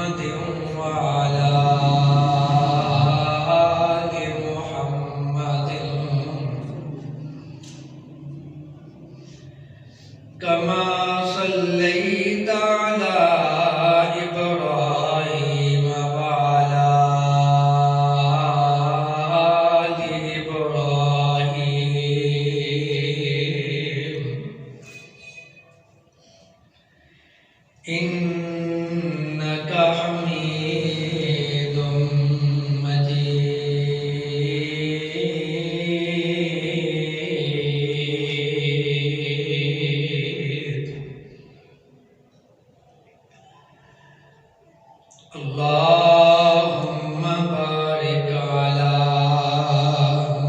محمد وعلى آل محمد كما صليت على إبراهيم وعلى آل إبراهيم إنك حميد مجيد. اللهم بارك على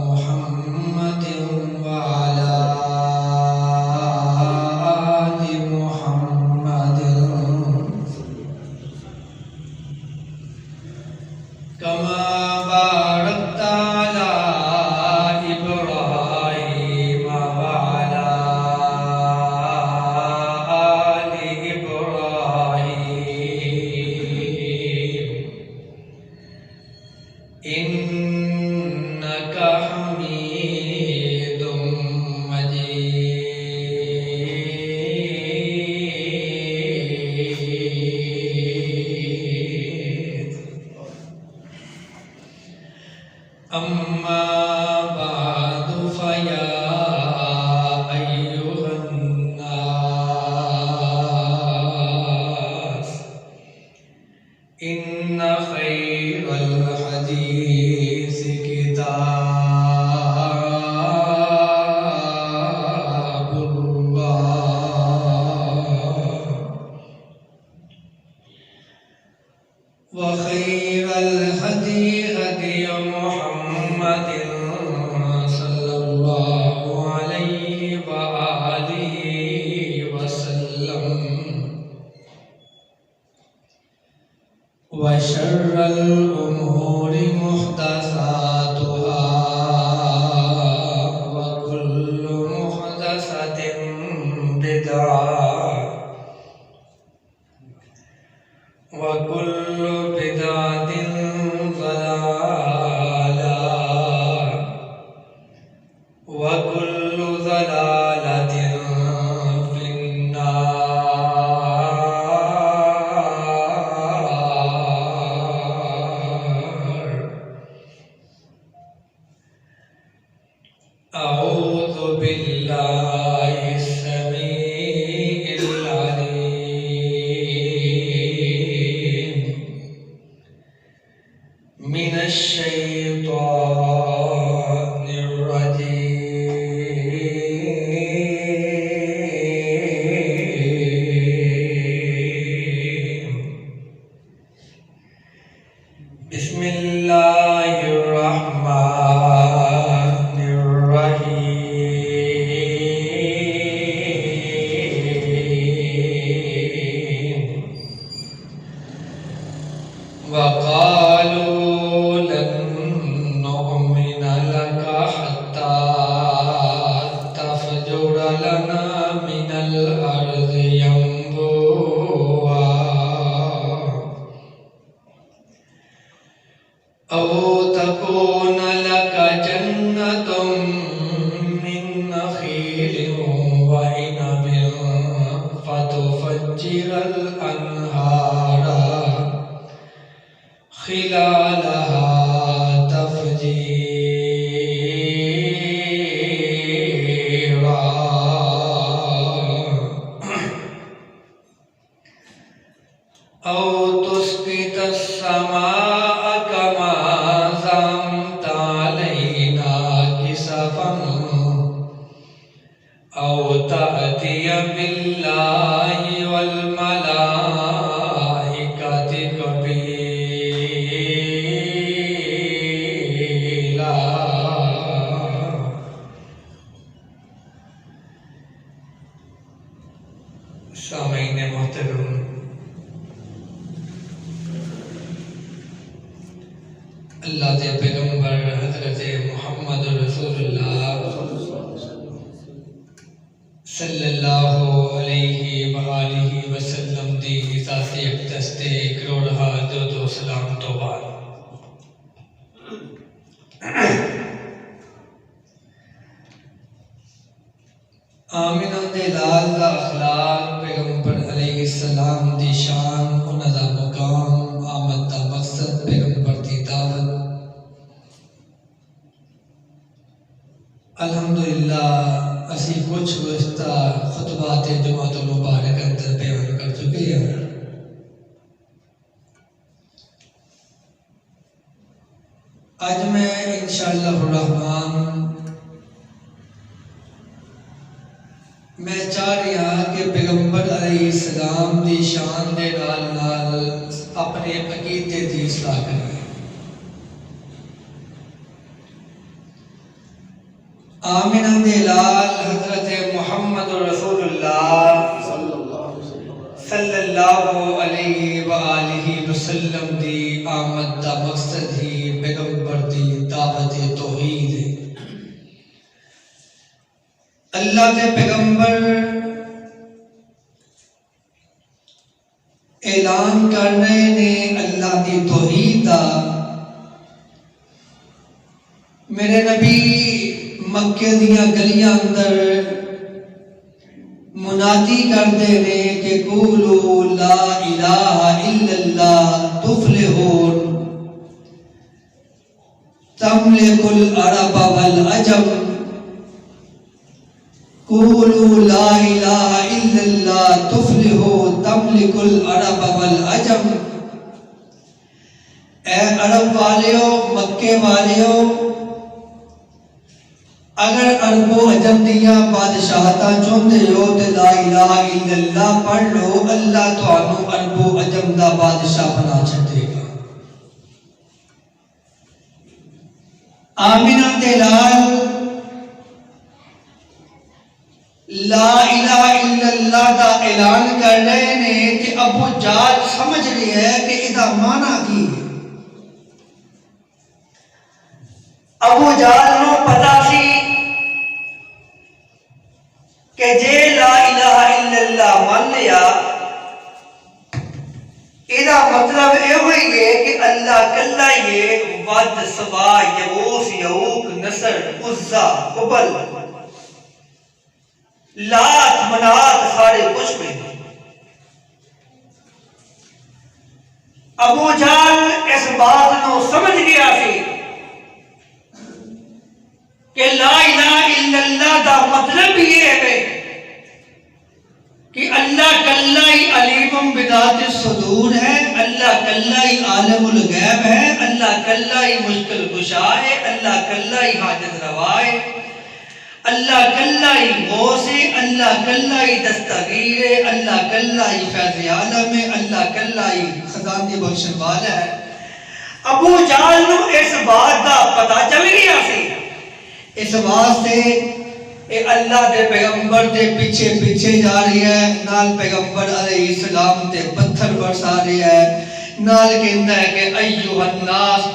محمد وعلى آل محمد كما باركت على إبراهيم وعلى آل إبراهيم إنك حميد مجيد. أما بعد فيا أيها الناس إن خير الحديث كتاب الله وخير الهدي هدي محمد صلى الله عليه وآله وسلم وشر الأمور محدثاتها وكل محدثة بدعة وكل بدعة ضلالة وكل ضلالة في النار. أعوذ بالله السميع العليم من الشيطان الرجيم. بسم الله الرحمن الرحيم. وقالوا لن نؤمن لك حتى تفجر لنا من الأرض ينبوعا أو تكون لك جنة من نخيل وعنب فتفجر الأنهار خلالها تفجيرا أو تسقط السماء كما زعمت علينا كسفا أو تأتي بالله والملائكة قبيلا. سامعین محترم، اللہ کے پیغمبر حضرت محمد رسول اللہ صلی اللہ علیہ وآلہ وسلم دی ذات اقدس تے کروڑہا درود و سلام تو بعد آمنہ دے لال دا اخلاق پیغمبر علیہ السلام دی شان انہ دا مقام آمد دا مقصد پیغمبر دی دعوت الحمدللہ اسی کچھ گزشتہ خطبات جمعۃ المبارک اندر بیان کر چکے ہیں۔ آج میں انشاءاللہ الرحمن میں چاہ رہا کہ پیغمبر علیہ السلام دی شان دے نال اپنے عقیدے دی اصلاح کریے۔ آمنہ دے لال حضرت محمد رسول اللہ صلی اللہ علیہ وآلہ وسلم دی آمد دا مقصد ہی پیغمبر دی دعوت توحید ہے۔ اللہ دے پیغمبر اعلان کر رہے نے اللہ دی توحید دا۔ میرے نبی مکہ دیاں گلیاں اندر منادی کر دے نے کہ قولوا لا الہ الا اللہ تفلحون تملک العرب والعجم قولوا لا الہ الا اللہ تفلحون تملک العرب والعجم۔ اے عرب والیو، مکے والیو، اگر عرب و عجم دیاں بادشاہتاں چوندے ہو تے لا الہ الا اللہ پڑھ لو، اللہ تانوں عرب و عجم دا بادشاہ بنا چھڈے گا۔ آمنہ دے لال لا الہ الا اللہ دا اعلان کر رہے نے کہ ابو جہل سمجھ رہے ہے کہ ادا معنی کی ہے۔ ابو جہل نو پتا سی کہ جے لا الہ الا اللہ مان لیا ادا مطلب یہ ہوئی ہے کہ اللہ کلا یہ ود سوا یغوث یعوق نصر عزا قبل لات منات سارے کچھ میں۔ ابو جہل اس بات نو سمجھ گیا سی کہ لا الہ الا اللہ دا مطلب یہ ہے کہ اللہ کلا ہی علیم بذات الصدور ہے، اللہ کلا ہی عالم الغیب ہے، اللہ کلا ہی مشکل کشا ہے، اللہ کلا ہی حاجت روا ہے، اللہ کلا ہی غوث ہے، اللہ کلا ہی دستگیر ہے، اللہ کلا ہی فیض عالم ہے، اللہ کلا ہی خزانے بخشن والا ہے۔ ابو جہل نو اس بات دا پتہ چل گیا سی، اس واسطے اے اللہ دے پیغمبر دے پیچھے پیچھے جا رہی ہے، نال پیغمبر علیہ السلام تے پتھر برسا رہی ہے، نال کہندا ہے کہ ایھا الناس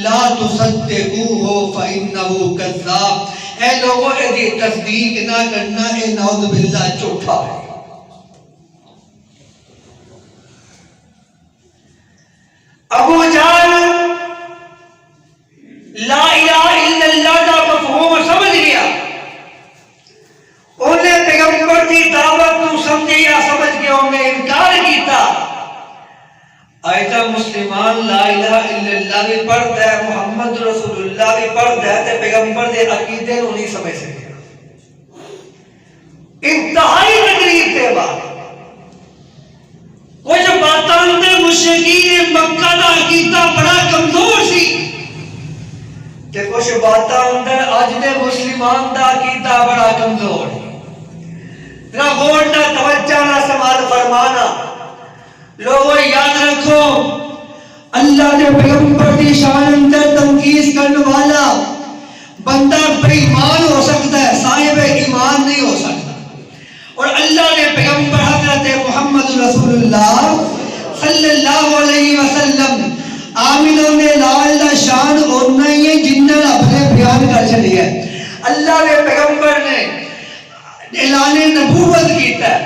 لا تصدقوه فانه کذاب، اے لوگوں دی تصدیق نہ کرنا، اے نعوذ باللہ جھوٹا ہے۔ ابو جہل لا الہ الا اللہ کا مفہوم سمجھ گیا، انہیں پیغمبر کی دعوت کو سمجھیا، سمجھ کے انہیں انکار کیتا۔ آیتا مسلمان لا الہ الا اللہ بھی پڑھتا ہے، محمد رسول اللہ بھی پڑھتا ہے، تے پیغمبر دے عقیدے نو نہیں سمجھ سکیا۔ انتہائی تکلیف دے بعد کچھ باتاں اندر مشرکین مکہ دا عقیدہ بڑا کمزور سی، تے کچھ باتاں اندر اج دے مسلمان دا عقیدہ بڑا کمزور ہے۔ ذرا غور نہ توجہ نہ سماعت فرمانا، لوگوں یاد رکھو اللہ کے پیغمبر کی شان اندر تنقید کرنے والا بندہ بے ایمان ہو سکتا ہے، صاحب ایمان نہیں ہو سکتا، اور اللہ کے پیغمبر حضرت محمد رسول اللہ صلی اللہ علیہ وسلم آمنوں نے لا شان اور نہیں ہے جنہوں نے اپنے بیان کر چلی ہے۔ اللہ کے پیغمبر نے اعلان نبوت کیتا ہے.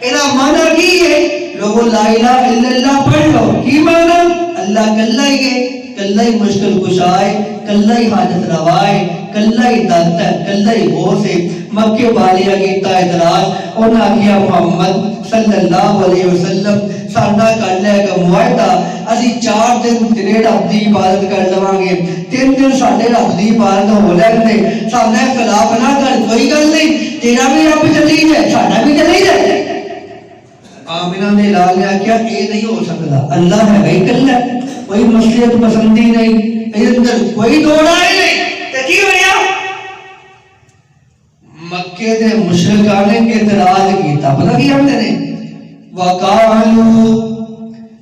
ادا مانا کی ہے لوگو لا الہ الا اللہ پڑھ لو. کی مانا اللہ کلا ہی ہے, کلا ہی مشکل کشا ہے, کلا ہی حاجت روا ہے, کلا ہی داتا ہے, کلا ہی غوث ہے. مکے والیاں کیتا اعتراض, انہاں کیا محمد صلی اللہ علیہ وسلم ساڈا کر لے گا معاہدہ, اسی 4 دن تیرے رب دی عبادت کر لواں گے, 3 دن ساڈے رب دی عبادت ہو لین دے, ساڈا خلاف نہ کر, کوئی گل نہیں, تیرا بھی رب چلی جائے ساڈا بھی چلی جائے. آمنہ نے لال نے کیا یہ نہیں ہو سکتا, اللہ ہے بھائی کلا, کوئی مصلحت پسندی نہیں, اندر کوئی دو رائے نہیں. تے کی ہویا مکے دے مشرکان نے اعتراض کیتا, پتہ کی آندے نے, وقالوا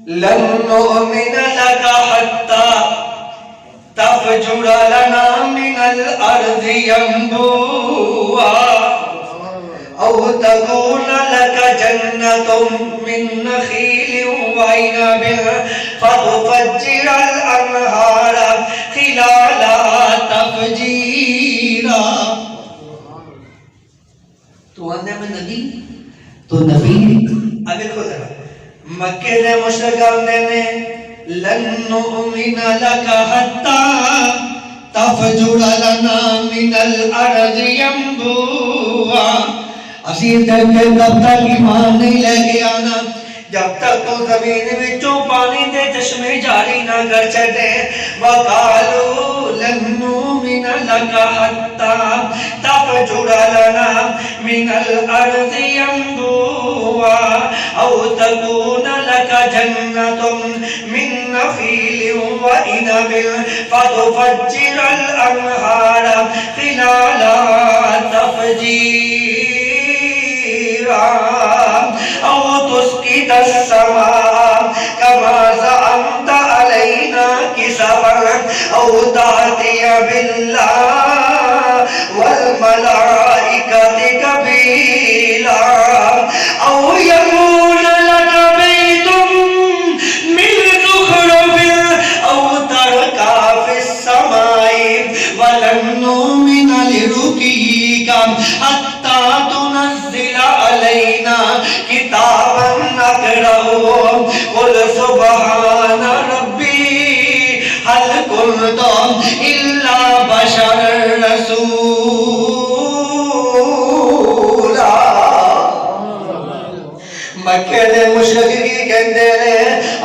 لن نؤمن لك حتى تفجر لنا من الارض ينبوعا او تكون لك جنة من نخيل وعنب فتفجر الانهار خلالها تفجيرا. تو آنے میں نبی تو نبی. اب دیکھو ذرا مکے دے مشرکان نے لن نؤمن لك حتى تفجر لنا من الارض ينبوعا, اسی تب تک ایمان نہیں لے کے آنا جب تک تو زمین وچوں پانی دے چشمے جاری نہ کر چھڈے. وقالوا لن نؤمن لك حتى تفجر لنا من الارض ينبوعا او تكون لك جنة من نخيل وعنب فتفجر الانهار خلالها تفجيرا او تسقط السماء كما زعمت علينا كسفا او تأتي بالله والملائكة قبيلا او يكون لك بيت من زخرف او ترقى في السماء ولن نؤمن لرقيك حتى تنزل علينا كتابا نقرأه قل سبحان ربي هل كنت إلا بشر رسولا. مکے دے مشرکی کہندے نے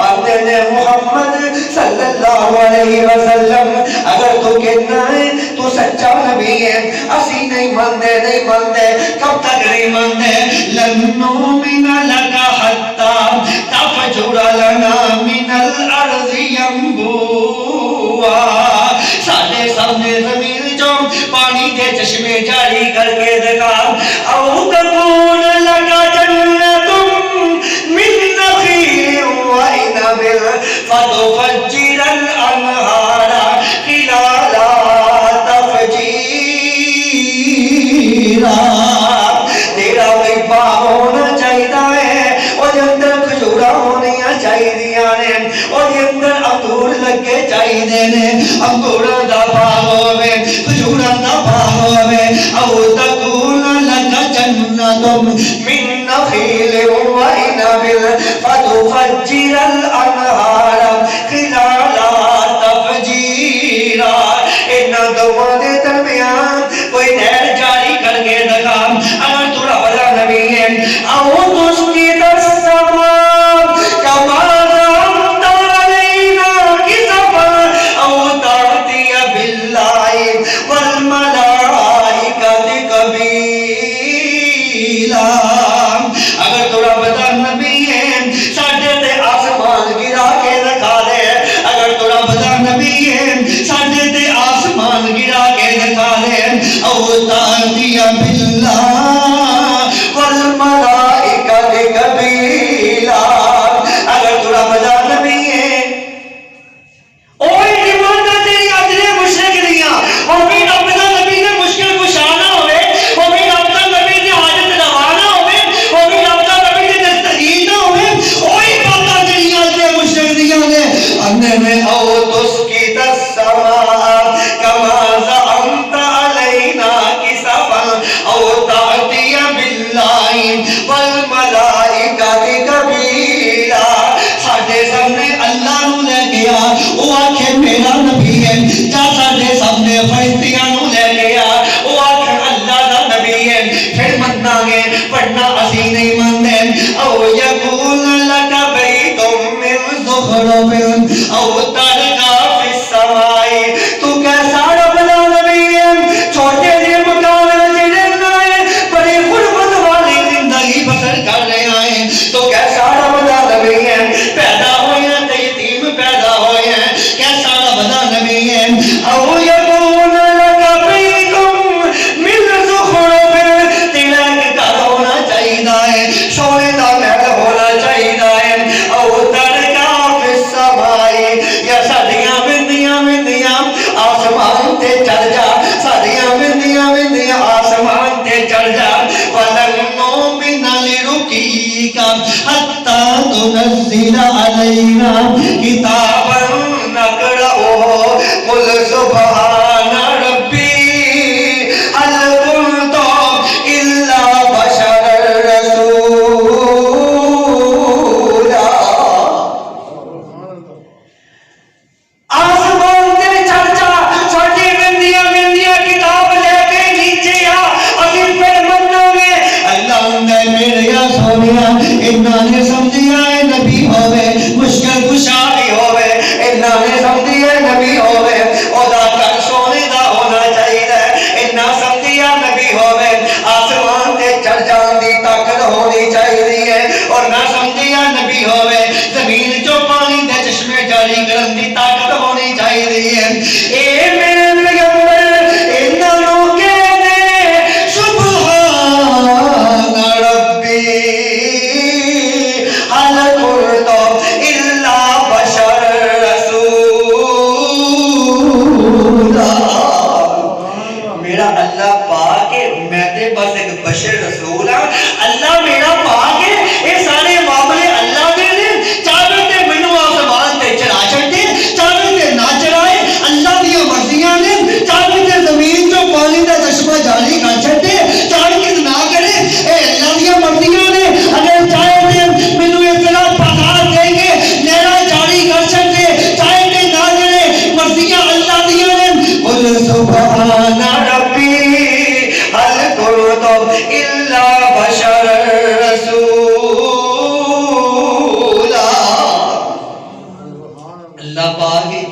آندے نے محمد صلی اللہ علیہ وسلم اگر تو کہنا ہے تو سچا نبی ہے, اسی نہیں مانتے, کب تک نہیں مانتے. لن نؤمن لك حتى تفجر لنا من الارض ينبوعا, ساڈے سامنے زمین جو پانی کے چشمے جاری کر کے دکھا. او تكون لك جنة من نخيل وعنب فتفجر الانهار خلالها تفجيرا. تیرا کوئی باغ ہونا چاہیے ہے, اور اندر کھجورا ہونیاں چاہیے نے, اور اندر انگور لگے چاہیے نے, انگوراں دا باغ ہوے, کھجوراں دا باغ ہوے. او تکون لک جنۃ من نخیل وعنب فتفجر الانہار خلالها تفجیرا. انہاں دونوں دے درمیان کوئی نہر جاری کر کے دکھا اگر تو رب دا نبی ہے. او تسقط السماء كما زعمت علينا كسفا او تأتي بالله والملائكة قبيلا. اگر تو رب دا نبی ہے ساڈے تے آسمان گرا کے دکھا دے, اگر تو رب دا نبی ہے ساڈے تے آسمان گرا کے دکھا دے. او تأتي بالله والملائكة قبيلا. اگر تو رب دا نبی ہے اوہی ڈیمانڈ تیری اجلے مشرک دیاں, او بھی رب دا نبی نے مشکل کشا نہ ہوئے, او بھی رب دا نبی نے حاجت روا نہ ہوئے, او بھی رب دا نبی نے دستگیر نہ ہوئے, اوہی باتاں جڑیاں اجلے مشرک دیاں نے. اندے میں او تسقط السماء كما زعمت علينا كسفا او تأتي بالله وہ آکھے میرا نبی ہے جا ساڈے سامنے فرشتیاں نو لے گیا وہ آکھے اللہ دا نبی ہے پھر مننا گے ورنہ اسی نہیں مانتے او یقول لک بیت من زخرف او ترقى فی السماء تو کیسا رب دا نبی ہے چھوٹے سے مکان میں رہنا ہے بڑی غربت والی زندگی بسر کر رہے ہیں تو کیسا رب دا نبی ہے پیدا ہوئے ہیں تو یتیم پیدا ہوئے ہیں کیسا رب دا نبی ہے او یقول لک بیت من زخرف تیرا ایک گھر ہونا چاہیے سونے دا محل ہونا چاہیے او ترقى فی السماء یا ساڈیاں وندیاں آسمان تے چڑھ جا ساڈیاں وندیاں آسمان تے چڑھ جا ولن من لرقیک حتی تنزل علینا کتابا نقرأہ قل سبحان ربی هل كنت الا بشرا رسولا آسمان تے چڑھ جا ساڈی وندیاں کتاب لے کے نیچے آ اسی پھر مننا گے اللہ نے میرے سونیا انہاں نے سمجھیا اے نبی ہوے مشکل کشا بھی ہوے انہاں نے سمجھیا نبی ہوے او دا گھر سونے دا ہونا چاہیے انہاں سمجھیا نبی ہوے آسمان تے چڑھ جان دی طاقت ہونی چاہیے اور نہ سمجھیا نبی ہوے زمین جو پانی دے چشمے جاری کرن دی طاقت ہونی چاہیے اے میرے پیغمبر انہاں نو کہنے سبحان ربی هل كنت الا بشرا رسولا میرا اللہ پاک ہے میں تے بس ایک بشر رسول ہاں اللہ میرا پاک ہے یہ سارے معاملے اللہ دے نے چاہے تے مینوں آسمان تے چڑھا چھڈے چاہے تے نہ چڑھائے اللہ دی مرضیاں نے چاہے تے زمین جو پانی دا چشمہ جاری کر چھڈے چاہے تے نہ کرے اے اللہ دی مرضیاں نے اگر چاہے تے مینوں اس طرح پہاڑ دے کے نیرا جاری کر چھڈے چاہے تے نہ کرے مرضیاں اللہ دی نے قل سبحان ربی هل كنت الا بشرا رسولا اللہ پاک ہے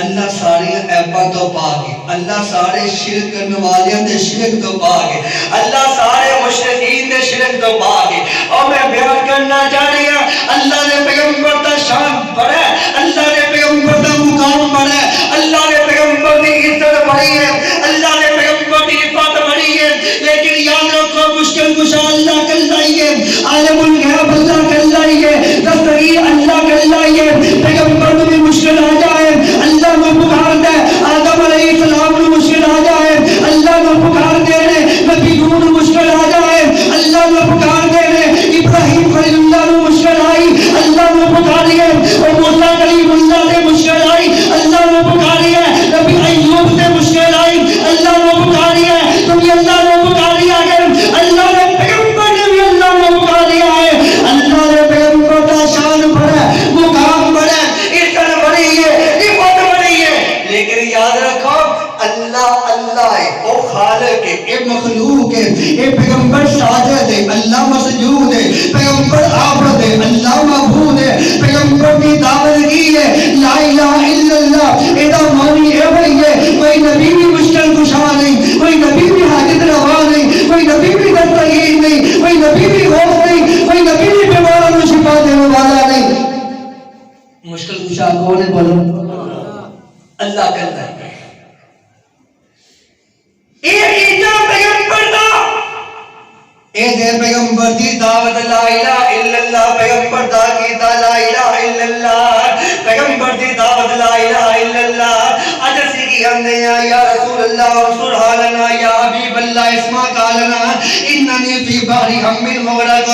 اللہ سارے عیباں تو پاک ہے اللہ سارے شرک کرنے والوں دے شرک تو پاک ہے اللہ سارے مشرکین دے شرک تو پاک ہے اور میں بیان کرنا چاہ رہی ہوں اللہ نے پیغمبر دا شان بڑا ہے اللہ نے پیغمبر دا مقام بڑا ہے اللہ نے پیغمبر دی عزت بڑی ہے اللہ نے پیغمبر دی عزت بڑی ہے لیکن یاد رکھو مشکل کشا اللہ کلائیے عالم الغیب اللہ کلائیے دستگیر اللہ کلائیے پیغمبر میں مشکل آ جائے اللہ میں پکار دے آدم علیہ السلام میں مشکل آ جائے اللہ میں پکار دے نبی نوح میں مشکل آ جائے اللہ میں پکار دے ابراہیم خلیل اللہ میں مشکل آئی اللہ میں پکاریے اور موسیٰ کلیم اللہ سے مشکل آئی اللہ میں پکاریے نبی ایوب سے مشکل آئی اللہ میں پکاریے تمہیں اللہ میں پکاریے اگر اللہ نے پیغمبر نے بھی اللہ میں پکاریا ہے اللہ نے پیغمبر کا شان بڑا مقام بڑا عزت بڑی ہے عزت بڑی ہے لیکن یاد رکھو اللہ اللہ ہے وہ خالق ہے یہ مخلوق ہے یہ پیغمبر ساجد ہے اللہ مسجود ہے پیغمبر عابد ہے اللہ معبود ہے پیغمبر کی دعوت کی ہے لا الہ الا اللہ ایدہ مانی ہے بھئی ہے کوئی نبی بھی مشکل کشا نہیں کوئی نبی بھی حاجت روا نہیں کوئی نبی بھی دستگیر نہیں کوئی نبی بھی غوث نہیں کوئی نبی بھی بیماروں کو شفا دینے والا نہیں مشکل کشا کون ہے بولو اللہ کرتا ہے پیغمبر دی دعوت لا الہ الا اللہ پیغمبر دا کیتا لا الہ الا اللہ پیغمبر دی دعوت لا الہ الا اللہ اجسی کی اندے یا رسول اللہ انصر حالنا یا حبیب اللہ اسما قالنا اننی فی بحری ہم من مغرق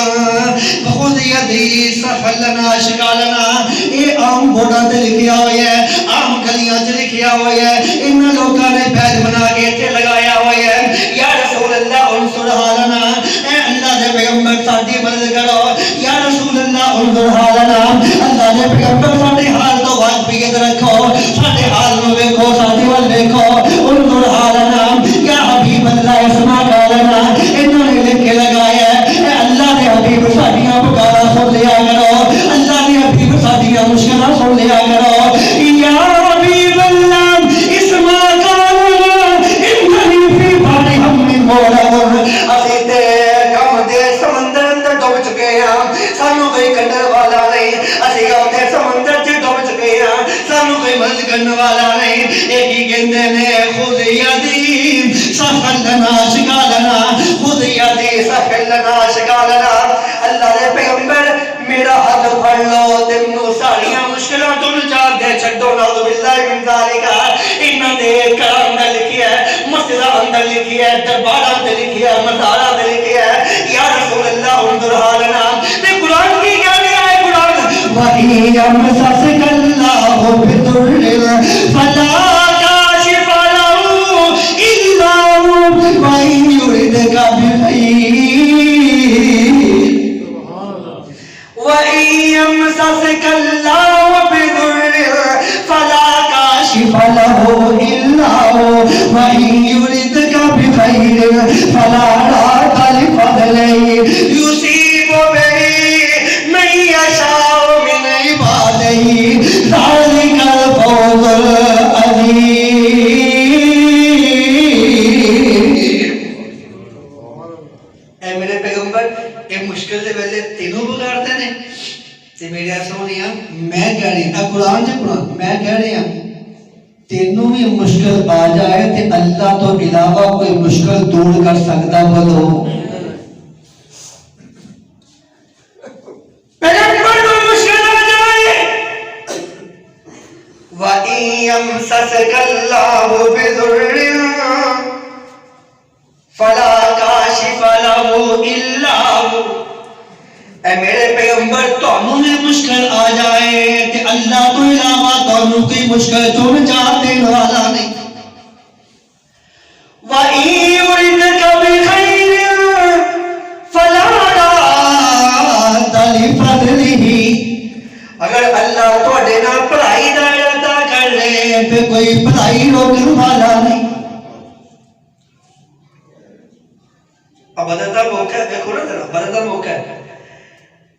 بخود یدی سفلنا اشکالنا اے عام بوڑا تے لکھیا ہوئی ہے عام گلیاں تے لکھیا ہوئی ہے ان لوگوں نے بیت بنا کے تے لگایا ہوئی ہے یا رسول اللہ انصر حالنا اے اللہ دے پیغمبر ساڈی مدد کرو یا رسول اللہ انظر حالنا اللہ دے پیغمبر ساڈے حال تو واقفی نیت رکھو ساڈے حال نو ویکھو ساڈے ول ویکھو انظر حالنا یا حبیب اللہ اسمع قالنا انہوں نے لکھ کے لگایا ہے اے اللہ دے حبیب ساڈیاں پکاراں سن لیا کرو اللہ دے حبیب ساڈیاں مشکلاں سن لیا کرو یا حبیب اللہ اسمع قالنا اننی فی بحر ہم مولور اسی تے کم دے سمندر اندر ڈوب چکے ہاں سانو کوئی کڈن والا نہیں اسی اوتھے سمندر چ ڈوب چکے ہاں سانو کوئی مدد کرن والا نہیں اے کی کہندے نے خود یدی سہل لنا شکالنا خود یدی سہل لنا شکالنا اللہ دے پیغمبر میرا ہاتھ پھڑ لو تے مینوں ساریاں مشکلاں تو نجات دے چھڈو نعوذ باللہ من ذالک انہاں دے کلام دا لکھیا ہے مسجداں اندر لکھیا ہے درباراں تے لکھیا ہے مزاراں تے لکھیا ہے یا رسول اللہ انظر حالنا تے قرآن کی کہہ رہا ہے قرآن وَإِن يَمْسَسْكَ اللَّهُ بِضُرٍّ فَلَا كَاشِفَ لَهُ إِلَّا هُوَ وَإِن يُرِدْكَ وَإِن يَمْسَسْكَ اللَّهُ بِضُرٍّ فَلَا كَاشِفَ لَهُ إِلَّا هُوَ وَإِن يُرِدْكَ بِخَيْرٍ فَلَا رَادَّ لِفَضْلِهِ يُصِيبُ بِهِ مَن يَشَاءُ مِنْ عِبَادِهِ ذَلِكَ الْفَوْزُ الْعَظِيمُ اے میرے پیغمبر اے مشکل دے ویلے تینوں بگاڑتے نے تے میرے سونیا میں کہہ رہی ہوں قرآن سے قرآن میں کہہ رہی ہوں تینوں بھی مشکل آ جائے تے اللہ تو علاوہ کوئی مشکل دور کر سکتا بولو پیغمبر کو مشکل آ جائے وَإِن يَمْسَسْكَ اللَّهُ بِضُرٍّ فَلَا كَاشِفَ لَهُ إِلَّا هُوَ اے میرے پیغمبر تانوں میں مشکل آ جائے تے اللہ تو علاوہ تانوں کوئی مشکل تو نجات دین والا نہیں وَإِن يُرِدْكَ بِخَيْرٍ فَلَا رَادَّ لِفَضْلِهِ اگر اللہ تواڈے نال بھلائی دا ارادہ کر لے تے کوئی بھلائی روکن والا نہیں اب بدر دا موقع ہے دیکھو نا ذرا بدر دا موقع ہے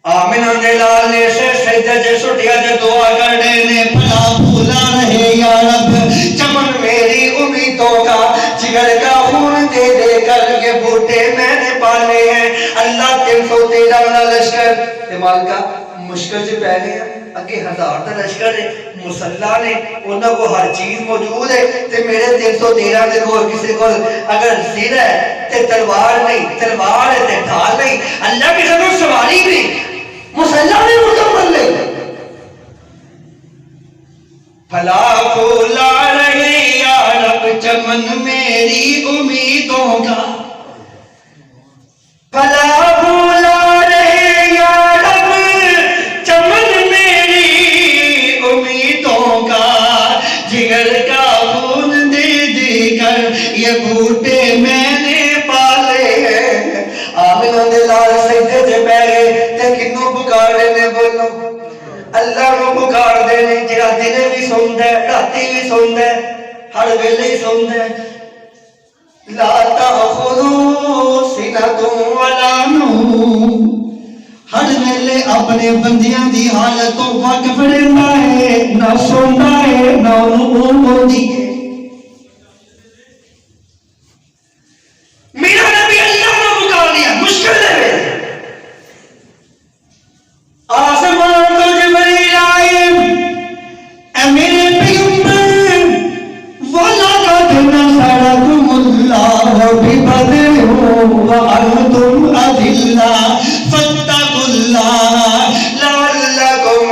آمنہ دے لال نے سجدہ جے سٹیا جے دعا کر دے نے بھلا بھولا رہے یا رب چمن میری امیدوں کا جگر کا خون دے دے کر یہ بوٹے میں نے پالے ہیں اللہ 313 والا لشکر امال کا مشکل سے پہلے ہیں اگے 1000 کا لشکر ہے مسلح نے انہوں کو ہر چیز موجود ہے تے میرے 313 دے کو کسی کو اگر زیر ہے تے تلوار نہیں تلوار ہے تے ڈھال نہیں اللہ کی خبر سواری نہیں مسلح نے مکمل نہیں پھلا پھولا رہے یا رب چمن میری امیدوں کا پھلا پھولا رہے یا رب چمن میری امیدوں کا جگر کا خون دے دے کر یہ بوٹے میں نے پالے ہیں آمنہ دے لال سجدے تے پہ گئے تے کنوں پکار دینے بولو اللہ کو پکار دینے جہاں دنے بھی سوندہ ہے راتی بھی سوندہ ہے ہر ویلے ہی سوندہ ہے لا تأخذوا سنة ولا نوم ہر ویلے اپنے بندیاں دی حالت تو واقف رہندا ہے نہ سوندا ہے نہ اونگ ہوندی ہے میرا نبی اللہ نے پکار لیا مشکل ہے آسمان تو جبریل آئے اے میرے پیغمبر وَلَقَدْ نَصَرَكُمُ اللَّهُ بِبَدْرٍ وَأَنْتُمْ أَذِلَّةٌ فَاتَّقُوا اللَّهَ لَعَلَّكُمْ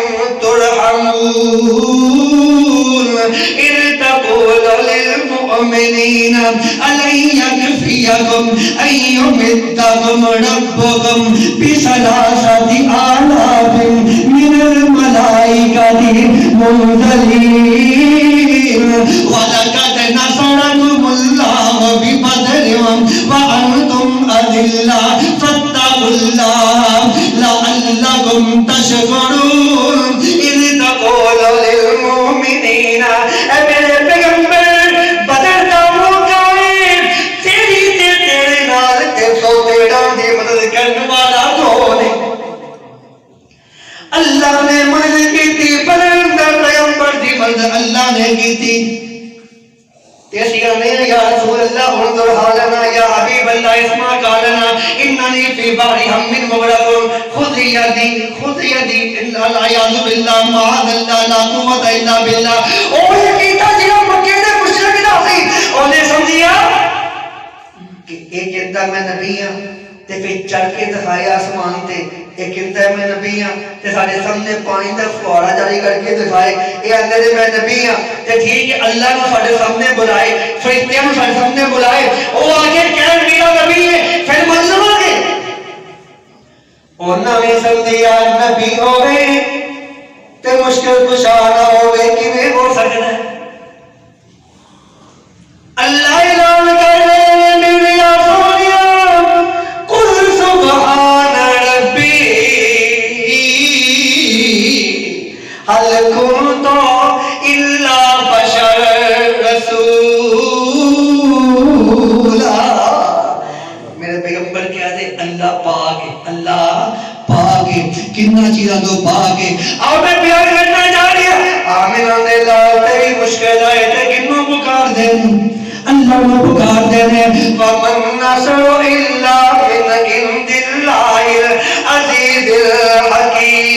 تُرْحَمُونَ إِذْ تَقُولُ لِلْمُؤْمِنِينَ أَلَنْ يَكْفِيَكُمْ أَنْ يُمِدَّكُمْ رَبُّكُمْ بِثَلَاثَةِ آلَافٍ مِنَ الْمَلَائِكَةِ مُنْزَلِينَ وَلَقَدْ نَصَرَكُمُ اللَّهُ بِبَدْرٍ وَأَنْتُمْ أَذِلَّةٌ فَاتَّقُوا اللَّهَ لَعَلَّكُمْ تَشْكُرُونَ إِذْ تَقُولُ للمؤمنین، اے میرے پیغمبر بدر دا موقع ہے، تیری تے تیرے نال 313 دی مدد کرنے والا کون ہے؟ اللہ نے مدد کی تھی، بدر دا پیغمبر دی مدد اللہ نے کی تھی. یا رسول اللہ انظر حالنا، یا حبیب اللہ اسمع قالنا، اننی فی بحر ہم مغرق، خذ یدی العیاذ باللہ معاذ اللہ لا قوت الا باللہ. او یہ کیتا جڑا مکے دے مشرک دا سی، اونے سمجھیا کہ ایک کہندا میں نبی ہاں تے پھر چڑھ کے دکھایا آسمان تے، ایک کہندا ہے میں نبی ہاں تے سارے سامنے پانی دا فوارا جاری کر کے دکھائے، اے اندر دے میں نبی ہاں تے ٹھیک ہے اللہ نے سارے سامنے بلائے، فرشتیاں نے سارے سامنے بلائے، او آگے کہن میرا نبی ہے، پھر مان لو گے. انہاں نے سمجھیا نبی ہوے تے مشکل کشا نہ ہوے، کیویں ہو سکدا ہے؟ اللہ اعلان کر رہے ہیں میرے سونیا، قل سبحان ربی هل كنت الا بشر رسولا. میرے پیغمبر کیا دے اللہ پاک ہے، اللہ پاک ہے، کتنا چیزاں تو پاک ہے. اور میں بیان کرنا جا رہی ہوں آمینہ دے لال تیری مشکل آئے تے کنوں پکار دے اللہ کو پکار دے رہے. وَمَن نَّصْرُ إِلَّا مِنْ عِندِ اللَّهِ الْعَزِيزِ الْحَكِيمِ.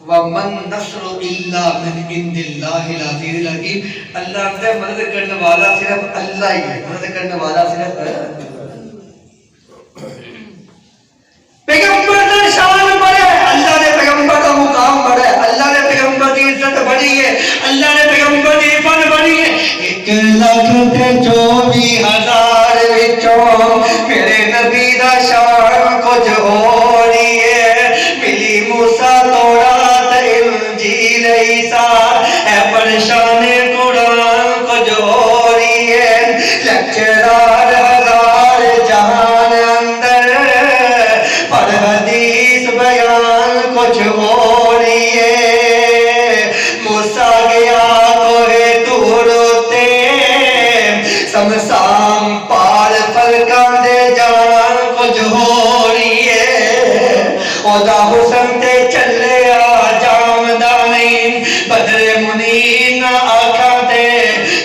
وَمَن نَّصْرُ إِلَّا مِنْ عِندِ اللَّهِ الْعَزِيزِ الْحَكِيمِ. اللہ سے مدد کرنے والا صرف اللہ ہی ہے، مدد کرنے والا صرف پیغمبر کا شان بڑا ہے، اللہ نے پیغمبر کا مقام بڑا ہے، اللہ نے پیغمبر کی عزت بڑی ہے، اللہ نے پیغمبر کی عزت بڑی ہے. 1,24,000 وچوں میرے نبی دا شان کچھ ہو رہی ہے. ملی موسیٰ تورات انجیل عیسیٰ، اے پریشان قرآن کچھ ہو رہی ہے. لیکچرار ہزار جہان اندر پر حدیث بیان کچھ ہو رہی ہے. موسیٰ گیا کوہ طور تے سمسام پار فلکاں دے جان کچھ ہو رہی ہے. اودا حسن تے چلے آ جامدانی بدر منیر نہ آکھاں تے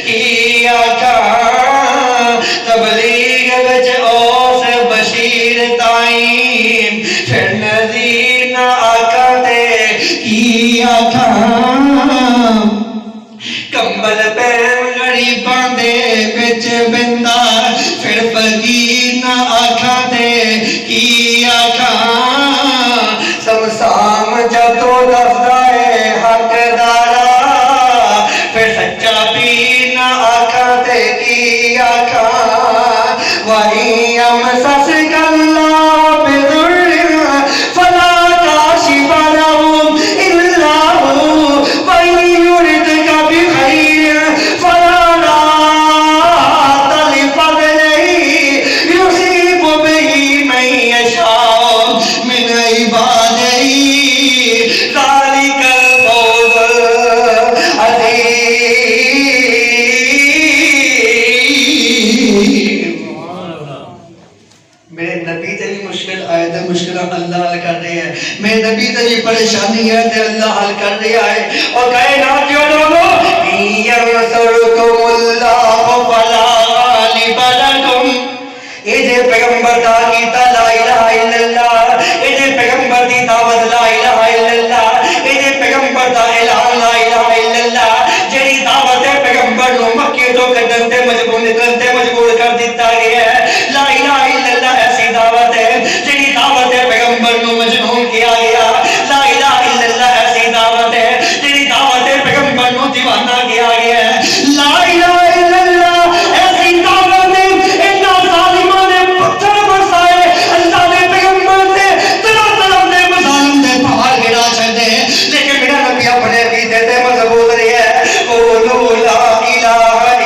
کی آکھاں تبلیغ وچ اوس بشیر تائیں پھر نذیر نہ آکھاں تے کی آکھاں کمبل پہن غریباں دے وچ بندہ پھر فقیر نہ آکھاں تے کی آکھاں سمسام جدو دسدا ہے حق دارا پھر سچا پیر نہ آکھاں تے کی آکھاں وہی امسس کلا بذر فلا کاشف له الا هو وہی یردک بخیر فلا راد لفضله یصیب به من یشاء من عباده ذلک الفوز العظیم. میرے نبی تے بھی مشکل آئے تے مشکل اللہ حل کر رہے ہیں، میرے نبی تے بھی پریشانی ہے تے اللہ حل کر رہا ہے. اور کائنات جو لوگوں ینصرکم اللہ فلا غالب لکم، اے جے پیغمبر دا کیتا لا الہ الا اللہ، اے جے پیغمبر دی دعوت لا الہ الا اللہ، اے جے پیغمبر دا اعلان لا الہ الا اللہ، جڑی دعوت ہے پیغمبر نو مکے تو کڈن تے مجبور کر دیتا گیا ہے. لا الہ الا اللہ ایسی دعوت ہے جڑی دعوت ہے پیغمبر نو مجنون کیا گیا. لا الہ الا اللہ ایسی دعوت ہے جڑی دعوت ہے پیغمبر نو دیوانہ کیا گیا ہے. لا الہ الا اللہ ایسی دعوت ہے انہاں ظالماں نے پتھر برسائے اللہ نے پیغمبر سے طرح طرح دے مظالم دے پہاڑ گرا چھڈے، لیکن میرا نبی اپنے عقیدے تے مضبوط رہیا ہے. قولوا لا الہ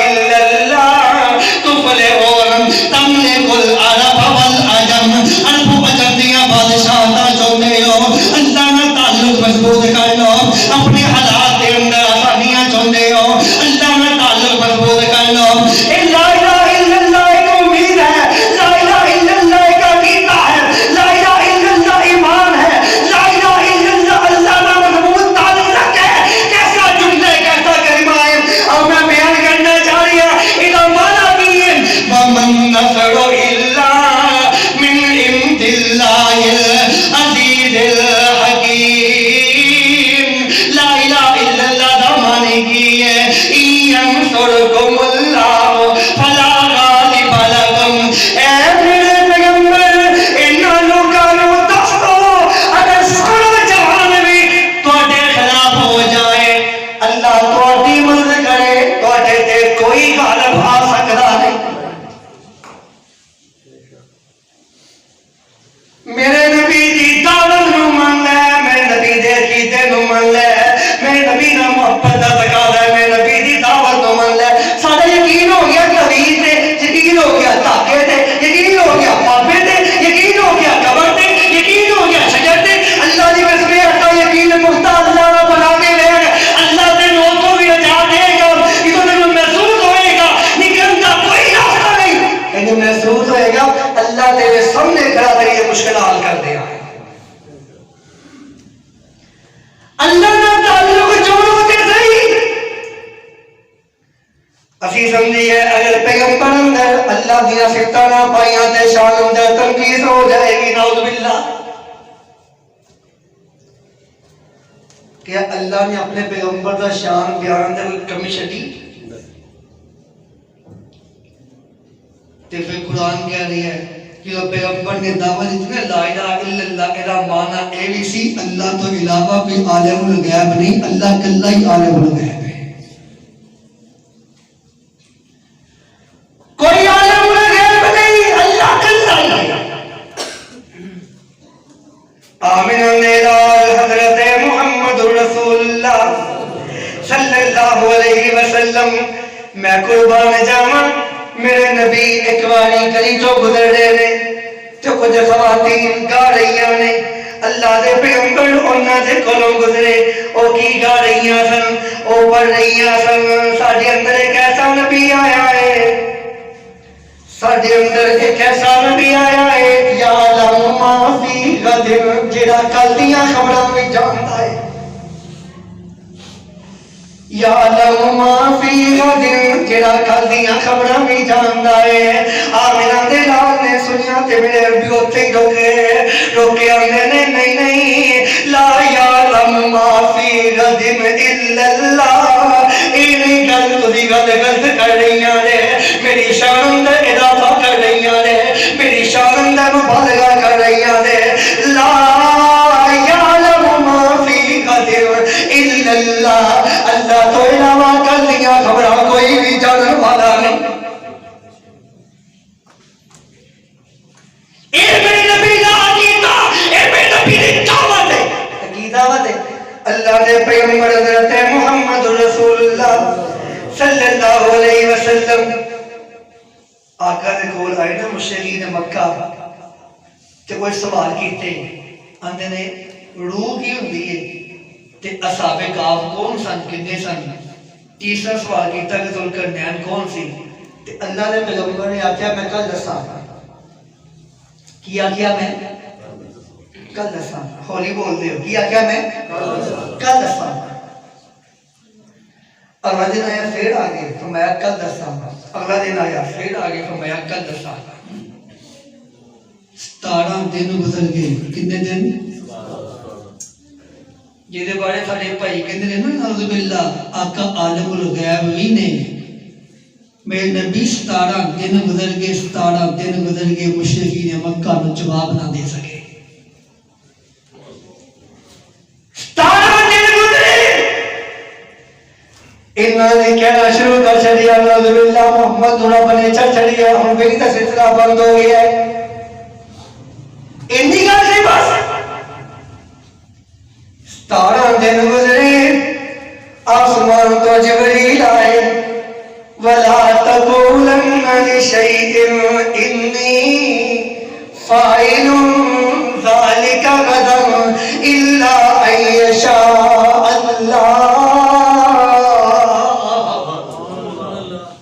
الا اللہ تفلحون. تم تے کھڑا تے یہ مشکل حل کر دیا ہے اللہ نہ تعلق جوڑو تے صحیح اسی سمجھی ہے اگر پیغمبر اندر اللہ دیا صفتاں نہ پائیاں تے شان اندر تنقید ہو جائے گی نعوذ باللہ کیا اللہ نے اپنے پیغمبر دا شان بیان دے کوئی کمی چھڈی تے پھر قرآن کہہ رہی ہے کہ وہ پیغمبر نے دعوت دی نا لا الہ الا اللہ ادا معنی اے بھی سی اللہ تو علاوہ کوئی عالم الغیب نہیں اللہ کلا ہی عالم الغیب ہے کوئی عالم الغیب نہیں اللہ کلا ہی ہے آمین الہلال حضرت محمد رسول اللہ صلی اللہ علیہ وسلم میں قربان جاواں میرے نبی ایک باری گلی تو گزر رہے نے تو کچھ خواتین گا رہی نے اللہ دے پیغمبر انہاں دے کولوں گزرے او کی گا رہی سن او پڑھ رہی سن ساڈے اندر ایک ایسا نبی آیا ہے ساڈے اندر ایک ایسا نبی آیا ہے یا لم ما فی غد جڑا کل دیاں خبراں وچ جاندا ہے یا لم ما فی غد جڑا کل دیاں خبراں وچ جاندا ہے آمنہ دے لال نے سنیا تے میرے ابی اوتھے ہی روکے آندے نے نہیں لا یا لم ما فی غد الا اللہ اینی گل تسی غلط کر رہی نے میری شان اندر اضافہ کر رہی نے میری شان اندر مبالغہ کر رہی نے لا یعلم ما فی غد الا اللہ اللہ تو علاوہ کل دیا خبراں کوئی بھی جاننے والا نہیں اے میرے نبی دا عقیدہ اے میرے نبی دی دعوت ہے عقیدہ ہے اللہ دے پیغمبر حضرت محمد رسول اللہ صلی اللہ علیہ وسلم آقا دے کول آئے نا مشرکین مکہ تے کوئی سوال کیتے آندے نے روح کی ہوندی ہے تے اصحاب کہف کون سن کنے سن تیسرا سوال کیتا کہ ذوالقرنین کون سی تے اللہ نے پیغمبر نے آکھیا میں کل دساں کیا میں کل دساں ہولی بول دے ہو کیا میں کل دساں اگلا دن آیا پھر آگے فرمایا کل دساں اگلا دن آیا پھر آگے فرمایا کل دساں 17 دن گزر گئے کتنے دن جہدے بارے ساڈے بھائی کہندے نے نا نعوذ باللہ آقا عالم الغیب بھی نہیں میرے نبی 17 دن گزر گئے 17 دن گزر گئے مشرکین مکہ نو جواب نہ دے سکے 17 دن گزرے انہاں نے کہنا شروع کر چھڑیا نعوذ باللہ محمد رب نے چھڑیا ہن میری تے سلسلہ بند ہو گیا ہے انی گل سی بس 17 دن گزرے آسمان تو جبریل آئے وَلَا تَقُولَنَّ لِشَيْءٍ إِنِّي فَاعِلٌ ذَلِكَ غَدًا إِلَّا أَن يَشَاءَ اللَّهُ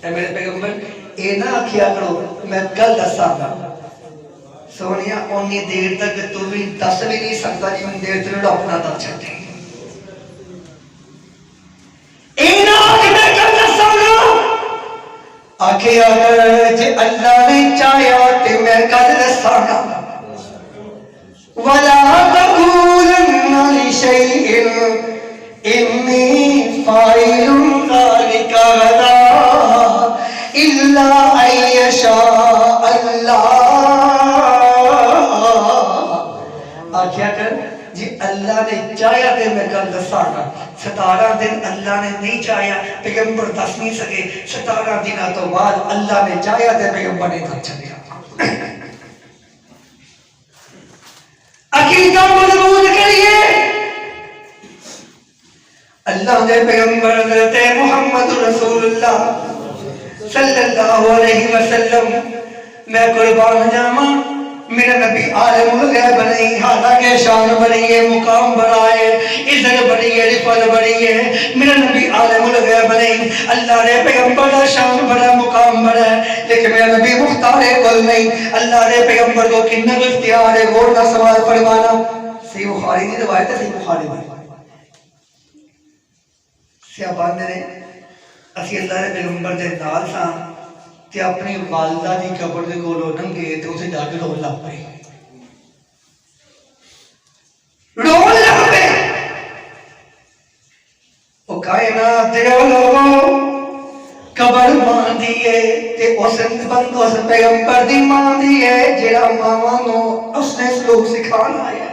اے میرے پیغمبر اے نہ آکھیا کرو میں کل دساں گا سونیا اونی دیر تک تو بھی دس بھی نہیں سکتا جن دیر تک اپنا دل چھٹے اینا آکھ میں کل دساں گا آکھے اگر جے اللہ نے چاہیا تے میں کل دساں گا وَلَا تَقُولَنَّ لِشَيْءٍ إِنِّي فَاعِلٌ ذَلِكَ غَدًا إِلَّا أَن يَشَاءَ اللَّهُ آکھیا کر جی اللہ نے چاہیا تے میں کل دساں گا 17 دن اللہ نے نہیں چاہیا پیغمبر دس نہیں سکے 17 دنوں تو بعد اللہ نے چاہیا تے پیغمبر نے دس چلیا عقیدہ مضبوط کریے اللہ دے پیغمبر حضرت محمد رسول اللہ صلی اللہ علیہ وسلم میں قربان جاواں میرا نبی عالم الغیب نہیں، حالانکہ شان بڑی ہے، مقام بڑا ہے، عزت بڑی ہے، رفعت بڑی ہے، میرا نبی عالم الغیب نہیں، اللہ نے پیغمبر کا شان بڑا، مقام بڑا ہے، لیکن میرا نبی مختار کل نہیں، اللہ نے پیغمبر کو کتنا اختیار ہے، غور کا سوال فرمانا۔ صحیح بخاری کی روایت ہے، صحیح بخاری میں صحابہ نے اسی اللہ نے پیغمبر دے نال ساں تے اپنی والدہ دی قبر دے کولوں لنگے تے اسے جا کے رون لگ پئے، رون لگ پئے۔ او کائنات دے لوگوں قبر ماں دی ہے تے اس بندو اس پیغمبر دی ماں دی ہے جڑا ماواں نو اس نے سلوک سکھانا ہے،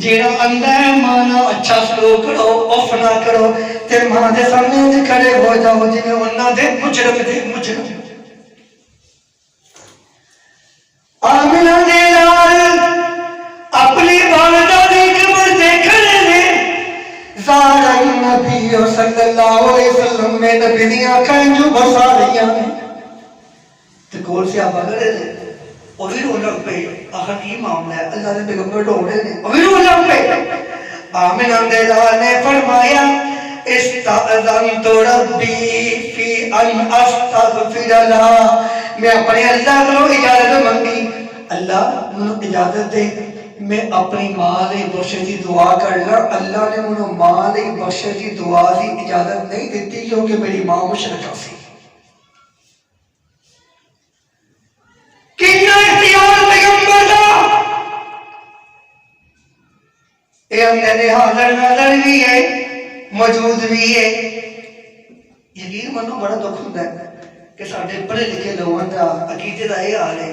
جیڑا اندہ ہے مانا اچھا سلوک کرو، اف نہ کرو، تے ماں دے سامنے کھڑے ہو جاؤ جنہیں انہاں دے مجرم دے مجرم۔ آمنہ دے لال اپنی والدہ دی قبر دیکھنے نے زارا نبی صلی اللہ علیہ وسلم میں نبی دی آنکھیں جو برسا رہی ہیں تے کول سے آپ اگر اور بھی رو لگ پہ آخر کی معاملہ ہے، اللہ نے پیغمبر رو رہے ہیں اور بھی رو لگ پہ۔ آمنہ دے لال نے فرمایا استاذنت ربی فی ان استغفر لها، میں اپنے اللہ کو اجازت منگی، اللہ مجھے اجازت دے میں اپنی ماں لئی بخشش دی دعا کرنا۔ اللہ نے مجھے ماں لئی بخشش دی دعا دی اجازت نہیں دیتی کیونکہ میری ماں مشرکہ سی۔ کتنا اختیار پیغمبر دا، اے اندر حاضر ناظر بھی ہے، موجود بھی ہے۔ یقین منو بڑا دکھ ہوتا ہے کہ ساڈے پڑھے لکھے لوگوں کا عقیدے کا یہ حال ہے۔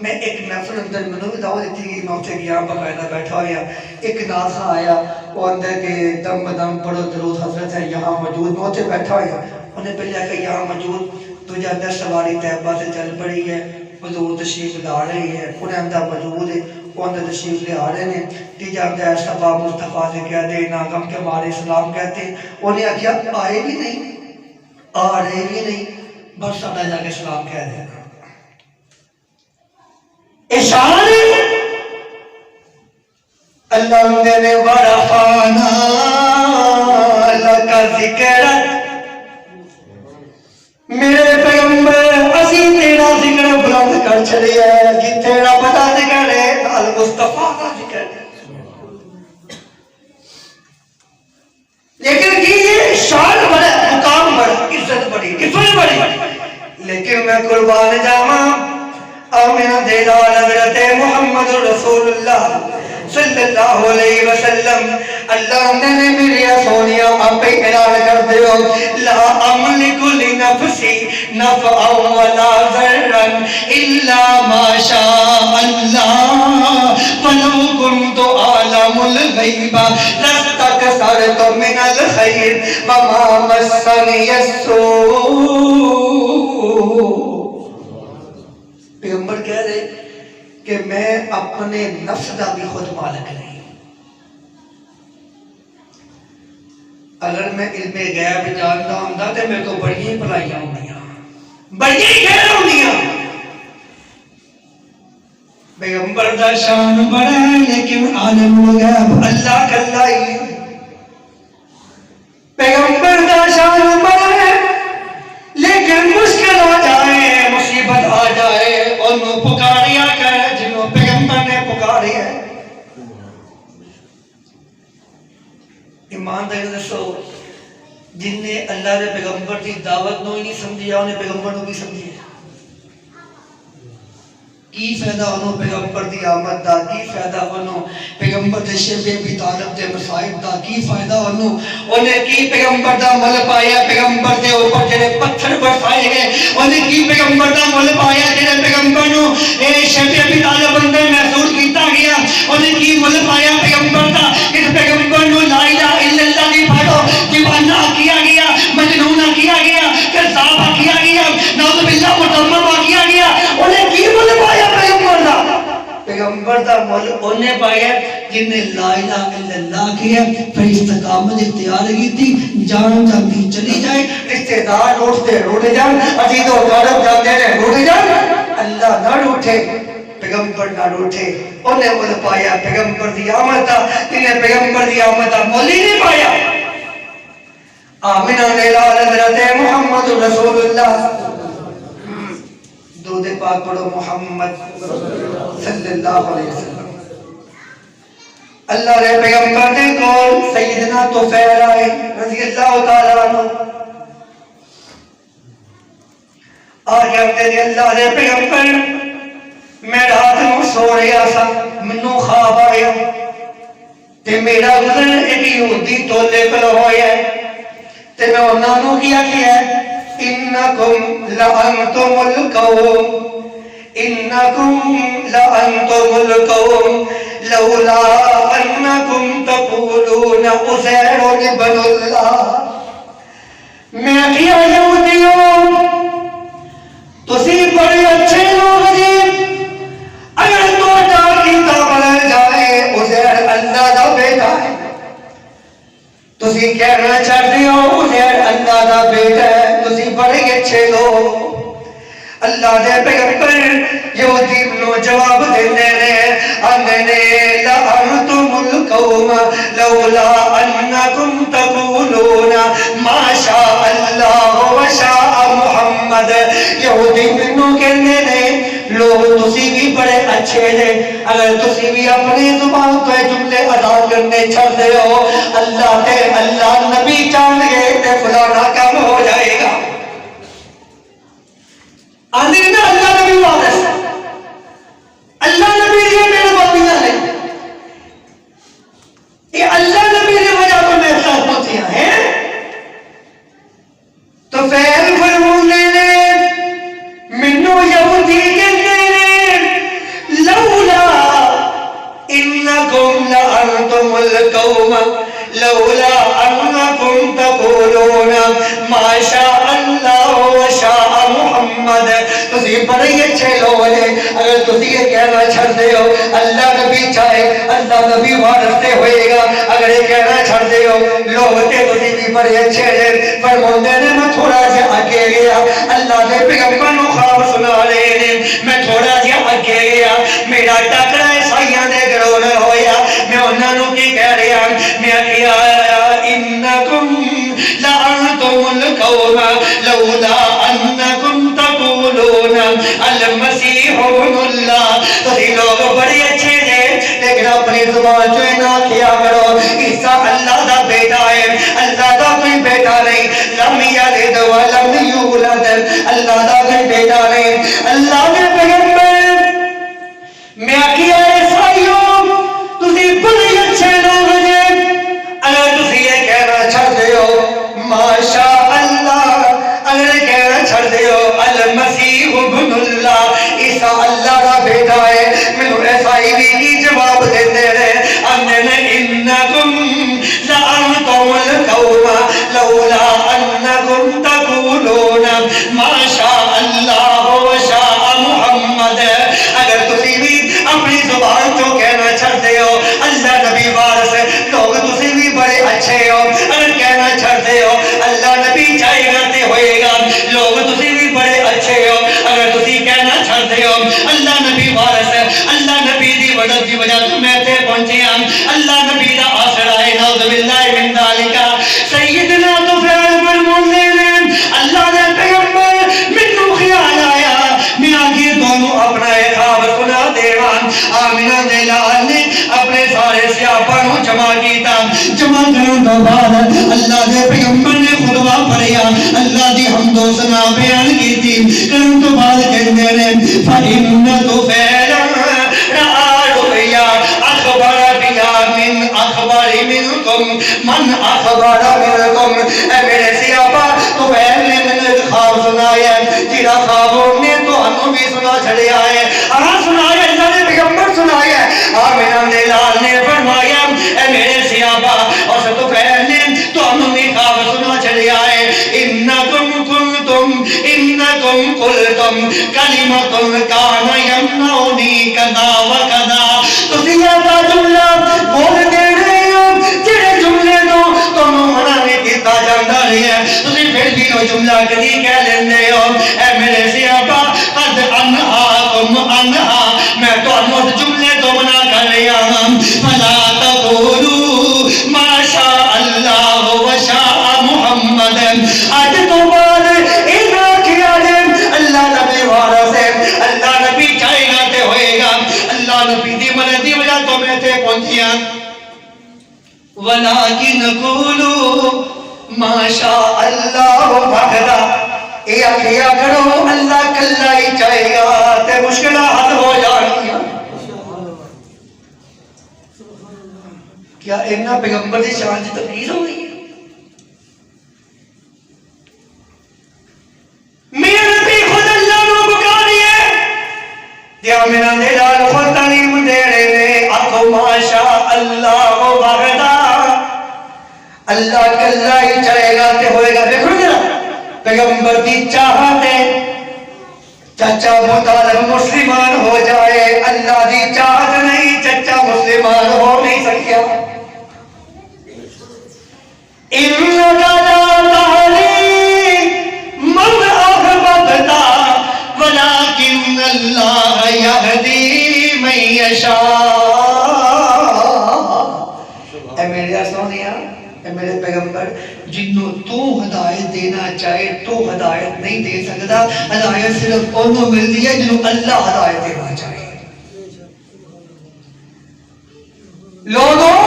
میں ایک محفل اندر منو بھی دعوت دیتی گئی، میں اتنے گیا باقاعدہ بیٹھا ہوا، ایک ناسا آیا وہ اندر کے دم بدم پڑھو درود حضرت ہے یہاں موجود، میں اتنے بیٹھا ہوا، انہیں پہلے کہ یہاں موجود تجھے اندر سواری طیبہ سے چل پڑی ہے، حضور تشریف لا رہی ہے، انہیں اندر موجود ہے، وہ اندر تشریف لے آ رہے ہیں، تیجا اندر سبا مصطفیٰ سے کہہ دے ناغم کے مارے اسلام کہتے ہیں، انہیں کیا آئے بھی نہیں، آ رہے بھی نہیں، بس ساڈا جا کے سلام کہہ دے گا۔ اشارے اللہ نے ورفعنا لک ذکرک، میرے پیغمبر اسی تیرا ذکر بلند کر چھڑی ہے، جتنے رب دا ذکر ہے نال مصطفیٰ دا ذکر ہے۔ لیکن یہ شان بڑا، مقام بڑا، عزت بڑی، عزت بڑی، لیکن میں قربان جاواں آمنہ دے لال حضرت محمد رسول اللہ صلی اللہ علیہ وسلم، اللہ نے میری سونیا آپ پہ اعلان کر دیو لا املک لنفسی نفعا ولا ضرا الا ما شاء اللہ ولو كنت اعلم الغیب لاستكثرت من الخیر وما مسنی السوء۔ پیغمبر کہہ رہے کہ میں اپنے نفس دا بھی خود مالک نہیں، اگر میں علم غیب جانتا ہوں تو میرے کو بڑی بھلائیاں ہوندیاں، بڑی خیر ہوندیاں۔ پیغمبر دا شان بڑا ہے لیکن عالم الغیب اللہ کلا ہی، پیغمبر دا شان بڑا ہے لیکن مشکل ہو جائے، مصیبت آ جائے، انہوں پکاریا کر جنہوں پیغمبر نے پکاری ہے۔ ایمانداری دسو جن نے اللہ نے پیغمبر کی دعوت نو ہی نہیں سمجھیا انہیں پیغمبر نو بھی سمجھیا، کی فائدہ انہوں پیغمبر دی آمد دا، کی فائدہ انہوں پیغمبر دے شیب ابی طالب دے مصائب دا، کی فائدہ انہیں کی پیغمبر دا مل پایا، پیغمبر دے اوپر جنہیں پتھر برسائے گئے انہیں کی پیغمبر دا مل پایا، جنہیں پیغمبر نو شیب ابی طالب اندر محسوس کیتا گیا انہیں کی مل پایا پیغمبر دا، اس پیغمبر نو لا الہ الا اللہ دی پڑھو دیوانہ کیا گیا، مجنونہ کیا گیا، کذابہ کیا گیا، نعوذ باللہ متممہ کیا گیا، انہیں کی مل پایا پیغمبر دا؟ پیغمبر دا مول انہیں پایا جن نے لا الہ الا اللہ کیا، پھر استقامت اختیار کی تھی، جان جاتی چلی جائے، رشتے دار روٹتے روٹے جان، عزیز و اقارب جاتے رہے روٹے جان، اللہ نہ روٹے۔ پیغمبر نہ روٹھے انہیں مل پایا پیغمبر دی آمد انہیں پیغمبر دی آمد مولی نہیں پایا آمینہ لال حضرت محمد رسول اللہ درود پاک پڑھو محمد صلی اللہ علیہ وسلم اللہ رے پیغمبر دے کول سیدنا طفیل آئے رضی اللہ تعالیٰ عنہ آگے اپنے دے اللہ رے پیغمبر میں رات میں سو رہا سا منو خواب آیا تے میرا گزر ایک یہودی تولے کلو ہویا تے میں انہوں کیا انکم لانتم القوم انکم لانتم القوم لولا انکم تقولون عزیر ابن اللہ میں کیا یہودیوں تسی بڑے اچھے لوگ جی اگر تو چار کی تابل جائے عزیر اللہ دا بیٹا ہے تسی کہنا چاہتے ہو عزیر اللہ دا بیٹا ہے تسی بڑے اچھے لوگ اللہ دے پیغمبر یہودی نو جواب دینے اننے لعنتم القوم لولا انکم تقولون ما شاء اللہ و شاء محمد یہودی نو کہنے لوگ تسی بھی بڑے اچھے لے اگر تسی بھی اپنی زبان تو جملے ادا کرنے چھڑ دے ہو اللہ تے اللہ نبی چاند گئے تے فلانا کم ہو جائے گا آدھے نا اللہ نبی وارث اللہ نبی یہ میرے باتیاں ہیں یہ اللہ نبی نے وجہ تو میرے ساتھ پہنچیاں ہیں تو فیل فرمونے نے منو یہودی کہنے لولا انکم لانتم القوم لولا انکم تقولون ما شاء اللہ و شاء محمد تسی بڑے اچھے لوگ ہیں اگر تسی یہ کہنا چھڑ دے ہو اللہ نبی چاہے اللہ نبی وارثتے ہوئے گا اگر یہ کہنا چھڑ دے ہو لوگ تے تسی بھی بڑے اچھے ہیں فرماندے نے میں تھوڑا سا آگے گیا اللہ نے پیغمبر نو خواب سنا رہے ہیں میں تھوڑا سا آگے گیا میرا ٹکرا عیسائیاں دے گروہ نہ ہویا میں انہاں نو کی کہہ رہا میں کیا انکم لعنتم القوم لولا انکم تقولون المسیح ابن اللہ تسی لوگ بڑے اچھے ہیں لیکن اپنی زبان جو نہ کیا کرو عیسیٰ اللہ دا بیٹا ہے اللہ دا کوئی بیٹا نہیں لم یلد ولم یولد اللہ دا کوئی بیٹا نہیں اللہ نے پیغمبر میں کیا عیسائیوں تسی بڑے اچھے لوگ ہیں اگر تسی یہ کہنا چھڑ دے ہو ماشاء اللہ اگر کہنا چھڑ دے ہو المسیح ابن اللہ عیسیٰ اللہ کا بیٹا ہے میں عیسائی بھی کی جواب دیتے رہے انکم لعنتم القوم لولا انکم تقولون ما شاء اللہ و شاء محمد اگر تسی بھی اپنی زبان تو کہنا چھڑ دے ہو اللہ نبی وارث لوگ تسی بھی بڑے اچھے ہو اگر کہنا چھڑ دے ہو اللہ نبی چاہے کرتے ہوئے گا لوگ تسی بھی بڑے اچھے ہو اگر تسی کہنا چھڑ دے ہو اللہ نبی وارث اللہ نبی دی وجہ دی وجہ تو میں تے پہنچے ہم اللہ نبی دا آسرا ہے نعوذ باللہ من ذالک سیدنا طفیل فرماندے نے اللہ دے پیغمبر مینوں خیال آیا میں آگے دونوں اپنا ایک خواب سنا دیوان آمینہ دے لال نے اپنے سارے سیاپاں نو جمع کیتا جمع کرن تو بعد اللہ دے پیغمبر نے خطبہ پڑھیا اللہ دی حمد و ثنا بیان کیتی کرن تو بعد کہندے نے فإن طفیل رأى رؤيا أخبر بها من أخبار منكم من أخبر منكم میرے سیابا طفیل نے میں خواب سنایا تیرا خوابوں نے تو ہمیں بھی سنا چھڑیا ہے سنایا اللہ نے پیغمبر سنایا آمینہ نے لال نے فرمایا اے میرے سیابا اور سے طفیل نے تو ہمیں بھی خواب سنا چھڑیا ہے انکم قلتم کلمۃ کان یمنعنی کذا و کذا تسی ایسا جملہ بول دے رہے ہو جڑے جملے تو تمہیں منع نہیں کیتا جاندا ہے تسی پھر بھی وہ جملہ کدی کہہ لیندے ہو اے میرے سیابا قد انہاکم انہا میں منع کر رہا ہوں فلا تقولوا ما شاء اللہ و شاء محمد آج تو بعد اینا کیا جائے اللہ نبی وارا سے اللہ نبی چاہے گا تے ہوئے گا اللہ نبی دی مدد وجہ تو میں تے پہنچیا ولیکن قولوا ما شاء اللہ وحدہ یہ کیا کرو اللہ کلہ ہی چاہے گا تے مشکلہ حل ہو جانی کیا اینا پیغمبر دی شان کی تبدیل ہو گئی ہے میرے نبی خود اللہ نو بکا دیئے دیا میرا دلال خود تعلیم دے رہے آخو ماشا اللہ وحدہ اللہ کلہ ہی چاہے گا تے ہوئے گا دیکھو جرا پیغمبر دی چاہت ہے چچا ابو طالب مسلمان ہو جائے اللہ دی چاہت نہیں چچا مسلمان ہو نہیں سکیا اِنَّكَ لَا تَهْدِي مَنْ أَحْبَبْتَ وَلَكِنَّ اللَّهَ يَهْدِي مَن يَشَاءُ اے میرے سونیا اے میرے پیغمبر جنوں تو ہدایت دینا چاہے تو ہدایت نہیں دے سکتا ہدایت صرف انہوں ملتی ہے جنوں اللہ ہدایت دینا چاہے لوگوں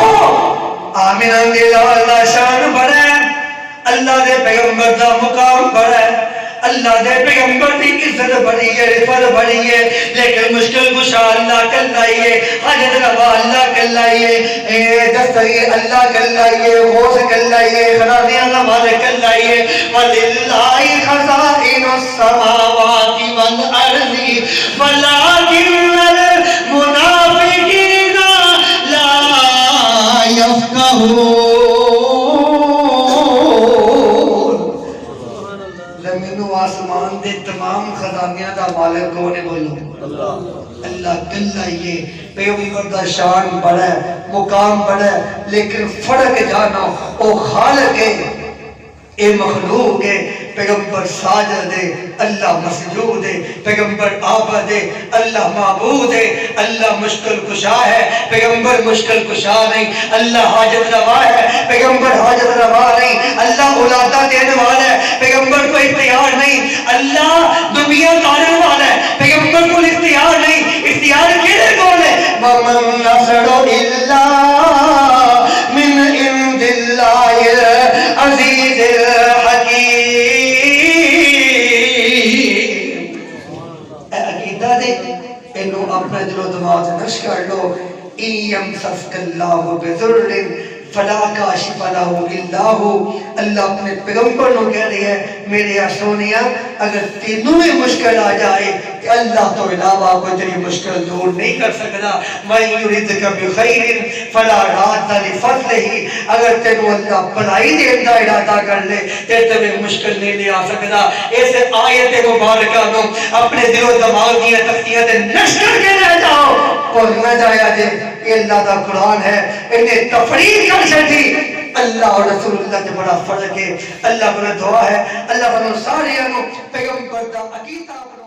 آمین دے اللہ شان بڑا ہے اللہ دے پیغمبر دا مقام بڑا ہے اللہ دے پیغمبر دی عزت بڑی ہے رفت بڑی ہے لیکن مشکل کشا اللہ کلائیے حاجت روا اللہ کلائیے دستگی اللہ کلائیے غوث کلائیے خرانیاں نمال کلائیے وَلِلَّهِ خَزَائِنُ السَّمَاوَاتِ وَالْأَرْضِ وَلَكِنَّ الْمُنَافِقِينَ لَا يَفْقَهُونَ آسمان دے تمام خزانیاں دا مالک کونے بولو اللہ کلہ یہ پیغمبر دا شان بڑا ہے مقام بڑا ہے لیکن فرق جانا او خالق ہے اے مخلوق ہے پیغمبر ساجد ہے اللہ مسجود ہے پیغمبر عابد ہے اللہ معبود ہے اللہ مشکل کشا ہے پیغمبر مشکل کشا نہیں اللہ حاجت روا ہے پیغمبر حاجت روا نہیں اللہ اولادہ دینے والا ہے پیغمبر کو اختیار نہیں اللہ دنیا کارن والا ہے پیغمبر کو اختیار نہیں اختیار کیلے کون ہے وَمَن نَصْرُ إِلَّا مِنْ عِنْدِ اللَّهِ الْعَزِيزِ الْحَكِيمِ اے عقیدہ دے انہوں اپنے دل و دماغ نش کر لو اِن يَمْسَسْكَ اللَّهُ بِضُرٍّ فلا کاشف لہ الا ہو اللہ اپنے پیغمبر نو کہہ رہی ہے میرے سونیا اگر تینوں میں مشکل آ جائے کہ اللہ تو علاوہ کوئی تیری مشکل دور نہیں کر سکتا وَإِن يُرِدْكَ بِخَيْرٍ فَلَا رَادَّ لِفَضْلِهِ اگر تینوں اللہ بھلائی دین دا ارادہ کر لے تیرے میں مشکل نہیں لے آ سکتا ایسے آیت مبارکہ نو اپنے دل و دماغ دیا تختیاں تے نشر کے رہ جاؤ اور نہ جایا جے یہ اللہ دا قرآن ہے انہیں تفریق کر سکتی اللہ اور رسول اللہ سے بڑا فرق ہے اللہ بنا دعا ہے اللہ بنا سارے پیغمبر دا عقیدہ